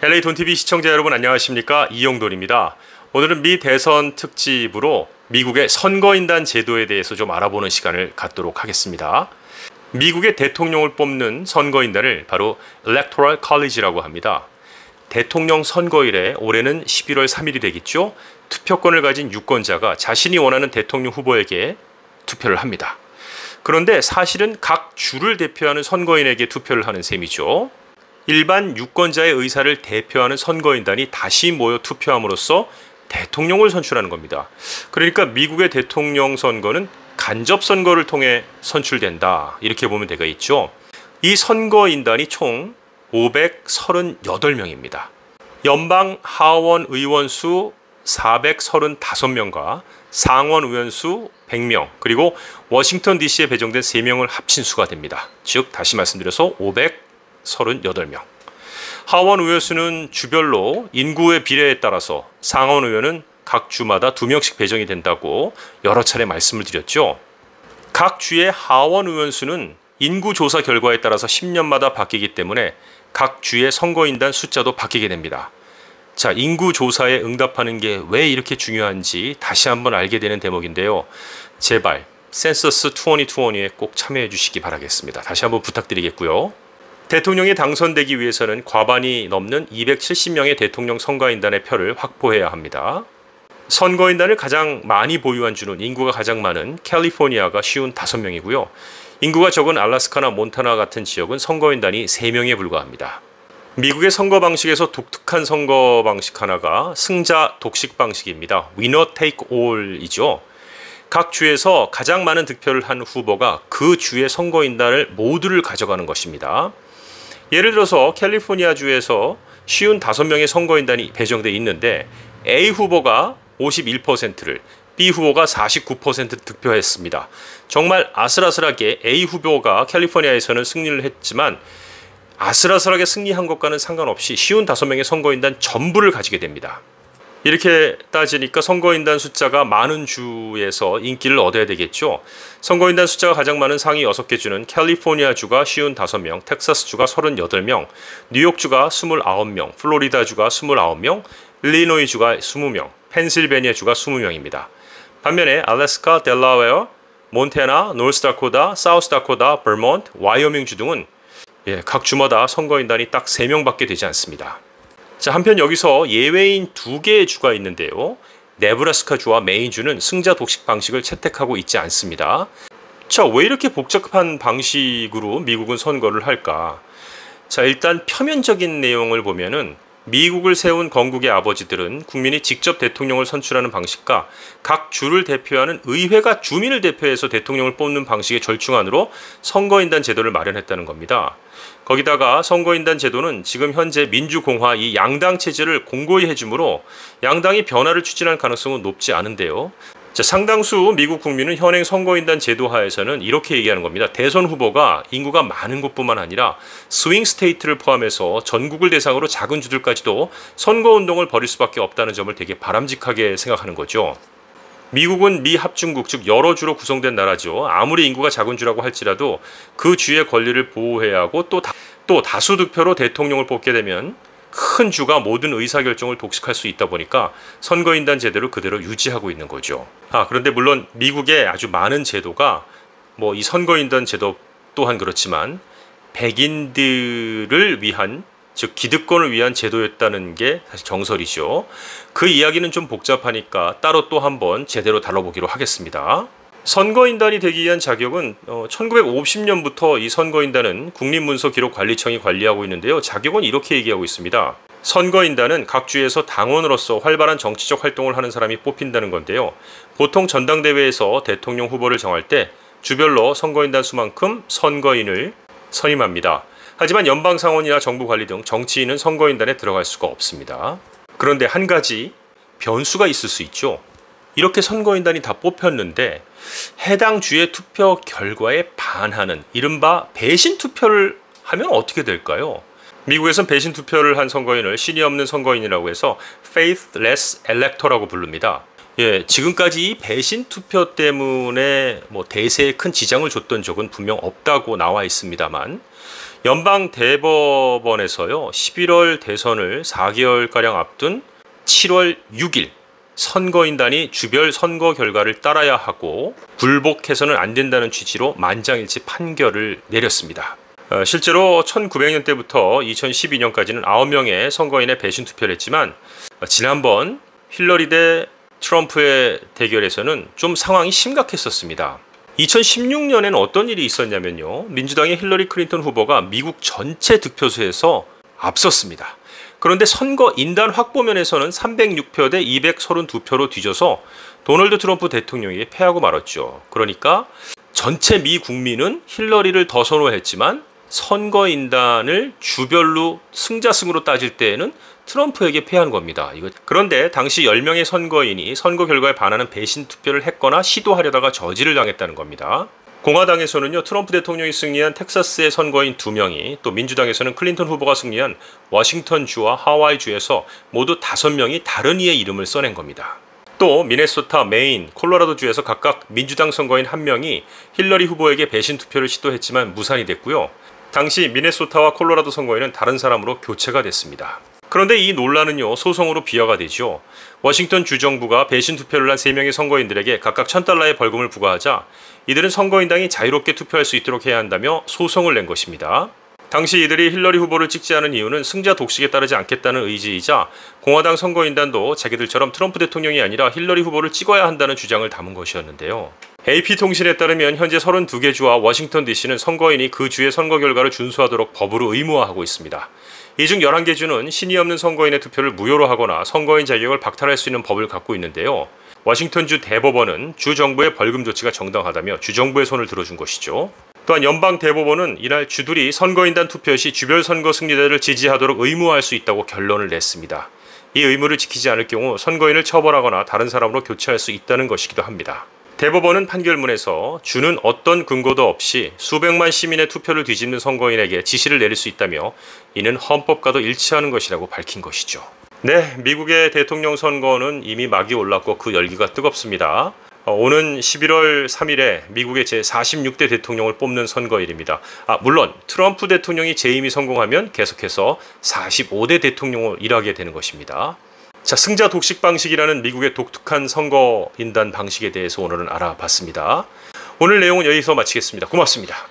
LA 돈TV 시청자 여러분 안녕하십니까? 이영돈입니다. 오늘은 미 대선 특집으로 미국의 선거인단 제도에 대해서 좀 알아보는 시간을 갖도록 하겠습니다. 미국의 대통령을 뽑는 선거인단을 바로 Electoral College라고 합니다. 대통령 선거일에 올해는 11월 3일이 되겠죠. 투표권을 가진 유권자가 자신이 원하는 대통령 후보에게 투표를 합니다. 그런데 사실은 각 주를 대표하는 선거인에게 투표를 하는 셈이죠. 일반 유권자의 의사를 대표하는 선거인단이 다시 모여 투표함으로써 대통령을 선출하는 겁니다. 그러니까 미국의 대통령 선거는 간접 선거를 통해 선출된다, 이렇게 보면 되겠죠. 이 선거인단이 총 538명입니다. 연방 하원 의원 수 435명과 상원 의원 수 100명, 그리고 워싱턴 DC에 배정된 3명을 합친 수가 됩니다. 즉 다시 말씀드려서 538명. 하원 의원 수는 주별로 인구의 비례에 따라서 상원 의원은 각 주마다 2명씩 배정이 된다고 여러 차례 말씀을 드렸죠. 각 주의 하원 의원 수는 인구 조사 결과에 따라서 10년마다 바뀌기 때문에 각 주의 선거인단 숫자도 바뀌게 됩니다. 자, 인구 조사에 응답하는 게 왜 이렇게 중요한지 다시 한번 알게 되는 대목인데요. 제발 센서스 2020에 꼭 참여해 주시기 바라겠습니다. 다시 한번 부탁드리겠고요. 대통령이 당선되기 위해서는 과반이 넘는 270명의 대통령 선거인단의 표를 확보해야 합니다. 선거인단을 가장 많이 보유한 주는 인구가 가장 많은 캘리포니아가 55명이고요. 인구가 적은 알래스카나 몬타나 같은 지역은 선거인단이 3명에 불과합니다. 미국의 선거 방식에서 독특한 선거 방식 하나가 승자 독식 방식입니다. Winner take all이죠. 각 주에서 가장 많은 득표를 한 후보가 그 주의 선거인단을 모두를 가져가는 것입니다. 예를 들어서 캘리포니아 주에서 55명의 선거인단이 배정돼 있는데 A 후보가 51%를, B 후보가 49% 득표했습니다. 정말 아슬아슬하게 A 후보가 캘리포니아에서는 승리를 했지만 아슬아슬하게 승리한 것과는 상관없이 55명의 선거인단 전부를 가지게 됩니다. 이렇게 따지니까 선거인단 숫자가 많은 주에서 인기를 얻어야 되겠죠. 선거인단 숫자가 가장 많은 상위 6개 주는 캘리포니아 주가 55명, 텍사스 주가 38명, 뉴욕 주가 29명, 플로리다 주가 29명, 일리노이 주가 20명, 펜실베니아 주가 20명입니다. 반면에 알래스카, 델라웨어, 몬태나, 노스다코다, 사우스다코다, 버몬트, 와이오밍 주 등은 각 주마다 선거인단이 딱 3명밖에 되지 않습니다. 자, 한편 여기서 예외인 2개의 주가 있는데요. 네브라스카 주와 메인 주는 승자 독식 방식을 채택하고 있지 않습니다. 자, 왜 이렇게 복잡한 방식으로 미국은 선거를 할까? 자, 일단 표면적인 내용을 보면은 미국을 세운 건국의 아버지들은 국민이 직접 대통령을 선출하는 방식과 각 주를 대표하는 의회가 주민을 대표해서 대통령을 뽑는 방식의 절충안으로 선거인단 제도를 마련했다는 겁니다. 거기다가 선거인단 제도는 지금 현재 민주공화 이 양당 체제를 공고히 해주므로 양당이 변화를 추진할 가능성은 높지 않은데요. 자, 상당수 미국 국민은 현행 선거인단 제도 하에서는 이렇게 얘기하는 겁니다. 대선 후보가 인구가 많은 곳뿐만 아니라 스윙 스테이트를 포함해서 전국을 대상으로 작은 주들까지도 선거운동을 벌일 수밖에 없다는 점을 되게 바람직하게 생각하는 거죠. 미국은 미합중국, 즉 여러 주로 구성된 나라죠. 아무리 인구가 작은 주라고 할지라도 그 주의 권리를 보호해야 하고 또 다수 득표로 대통령을 뽑게 되면 큰 주가 모든 의사결정을 독식할 수 있다 보니까 선거인단 제도를 그대로 유지하고 있는 거죠. 그런데 물론 미국의 아주 많은 제도가 이 선거인단 제도 또한 그렇지만 백인들을 위한, 즉 기득권을 위한 제도였다는 게 사실 정설이죠. 그 이야기는 좀 복잡하니까 따로 또 한번 제대로 다뤄보기로 하겠습니다. 선거인단이 되기 위한 자격은 1950년부터 이 선거인단은 국립문서기록관리청이 관리하고 있는데요. 자격은 이렇게 얘기하고 있습니다. 선거인단은 각 주에서 당원으로서 활발한 정치적 활동을 하는 사람이 뽑힌다는 건데요. 보통 전당대회에서 대통령 후보를 정할 때 주별로 선거인단 수만큼 선거인을 선임합니다. 하지만 연방상원이나 정부 관리 등 정치인은 선거인단에 들어갈 수가 없습니다. 그런데 한 가지 변수가 있을 수 있죠. 이렇게 선거인단이 다 뽑혔는데 해당 주의 투표 결과에 반하는 이른바 배신 투표를 하면 어떻게 될까요? 미국에선 배신 투표를 한 선거인을 신이 없는 선거인이라고 해서 faithless elector라고 부릅니다. 지금까지 이 배신 투표 때문에 대세에 큰 지장을 줬던 적은 분명 없다고 나와 있습니다만 연방 대법원에서요 11월 대선을 4개월가량 앞둔 7월 6일 선거인단이 주별 선거 결과를 따라야 하고 굴복해서는 안 된다는 취지로 만장일치 판결을 내렸습니다. 실제로 1900년대부터 2012년까지는 9명의 선거인의 배신 투표를 했지만 지난번 힐러리 대 트럼프의 대결에서는 좀 상황이 심각했었습니다. 2016년에는 어떤 일이 있었냐면요. 민주당의 힐러리 클린턴 후보가 미국 전체 득표수에서 앞섰습니다. 그런데 선거 인단 확보 면에서는 306표 대 232표로 뒤져서 도널드 트럼프 대통령에게 패하고 말았죠. 그러니까 전체 미 국민은 힐러리를 더 선호했지만 선거 인단을 주별로 승자승으로 따질 때에는 트럼프에게 패한 겁니다. 그런데 당시 10명의 선거인이 선거 결과에 반하는 배신 투표를 했거나 시도하려다가 저지를 당했다는 겁니다. 공화당에서는요 트럼프 대통령이 승리한 텍사스의 선거인 2명이 또 민주당에서는 클린턴 후보가 승리한 워싱턴주와 하와이주에서 모두 5명이 다른 이의 이름을 써낸 겁니다. 또 미네소타, 메인, 콜로라도주에서 각각 민주당 선거인 1명이 힐러리 후보에게 배신 투표를 시도했지만 무산이 됐고요. 당시 미네소타와 콜로라도 선거인은 다른 사람으로 교체가 됐습니다. 그런데 이 논란은요 소송으로 비화가 되죠. 워싱턴 주정부가 배신 투표를 한 3명의 선거인들에게 각각 $1,000의 벌금을 부과하자 이들은 선거인당이 자유롭게 투표할 수 있도록 해야 한다며 소송을 낸 것입니다. 당시 이들이 힐러리 후보를 찍지 않은 이유는 승자 독식에 따르지 않겠다는 의지이자 공화당 선거인단도 자기들처럼 트럼프 대통령이 아니라 힐러리 후보를 찍어야 한다는 주장을 담은 것이었는데요. AP통신에 따르면 현재 32개 주와 워싱턴 DC는 선거인이 그 주의 선거 결과를 준수하도록 법으로 의무화하고 있습니다. 이 중 11개 주는 신이 없는 선거인의 투표를 무효로 하거나 선거인 자격을 박탈할 수 있는 법을 갖고 있는데요. 워싱턴주 대법원은 주 정부의 벌금 조치가 정당하다며 주정부의 손을 들어준 것이죠. 또한 연방 대법원은 이날 주들이 선거인단 투표 시 주별 선거 승리자를 지지하도록 의무화할 수 있다고 결론을 냈습니다. 이 의무를 지키지 않을 경우 선거인을 처벌하거나 다른 사람으로 교체할 수 있다는 것이기도 합니다. 대법원은 판결문에서 주는 어떤 근거도 없이 수백만 시민의 투표를 뒤집는 선거인에게 지시를 내릴 수 있다며 이는 헌법과도 일치하는 것이라고 밝힌 것이죠. 네, 미국의 대통령 선거는 이미 막이 올랐고 그 열기가 뜨겁습니다. 오는 11월 3일에 미국의 제46대 대통령을 뽑는 선거일입니다. 물론 트럼프 대통령이 재임이 성공하면 계속해서 45대 대통령을 일하게 되는 것입니다. 자, 승자 독식 방식이라는 미국의 독특한 선거 인단 방식에 대해서 오늘은 알아봤습니다. 오늘 내용은 여기서 마치겠습니다. 고맙습니다.